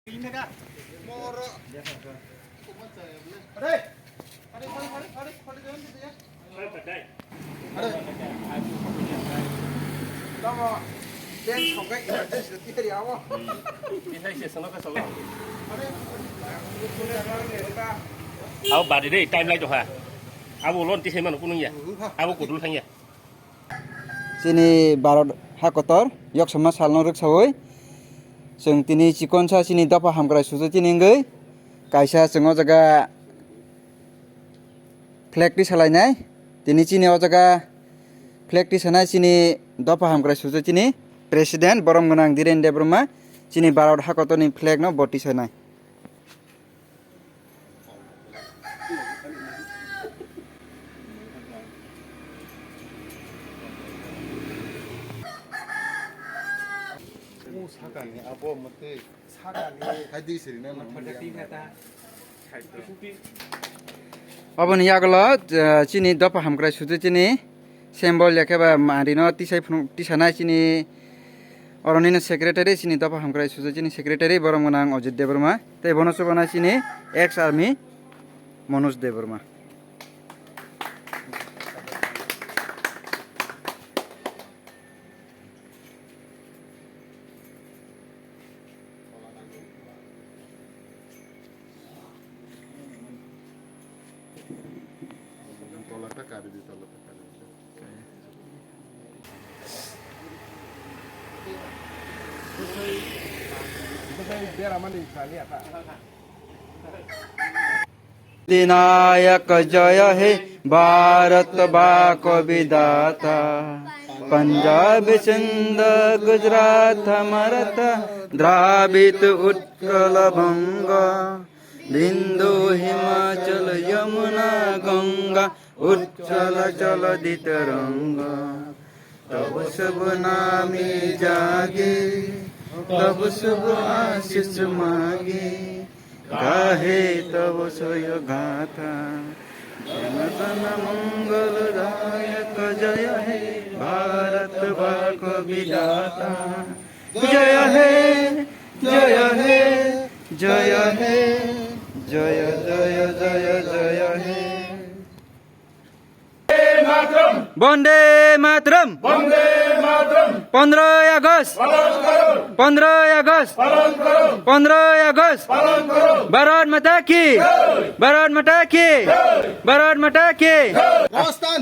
Ada. Moro. Ada. Ada jalan gitu ya. Ada. Tama. Den không cái kia đi áo. Áo bà đi đây time lại cho hả? Áo bộ lon tí xem mà nó cũng như áo bộ cột luôn thằng nhỉ? Sini Barat Hakotor yok sama salno ruk sawoi जों दिनै चिकनसा सिनि दफा हामग्रा सुजु दिनैंगै कायसा जोङो जागा flag T सालायनाय दिनै चिनियाव जागा flag T सानाय सिनि दफा हामग्रा सुजु चिनि प्रेसिडेन्ट बरम गोनां धीरेन्द्र ब्रह्मा चिनि भारत हाकतनि फ्लेग न बटी सानाय 사강이 아버 못해 사강이 가디 있으리네 Abon yaglo chini dopa hamkra sudu chini symbol yakeba marino tisanai chini oronino secretary chini dopa hamkra sudu chini secretary borom gonang Ajit Deborma tei bonosubana chini ex army Manoj Deborma Dinayak jaya he Bharat bako vidata Punjab Sindh Gujarat Maratha Dravid Utkal Banga Bindu Himachal Yamuna Ganga Uchala Chala Taranga Tab sab naami jage Tab sab आशीष मागे गाहे तब सोय गाथा जनगण मंगलदायक जय हे भारत भाग विधाता जय हे जय हे जय हे जय जय जय जय हे वंदे मातरम 15 अगस्त 15 अगस्त 15 अगस्त भारत माता की भारत माता की भारत माता की Boston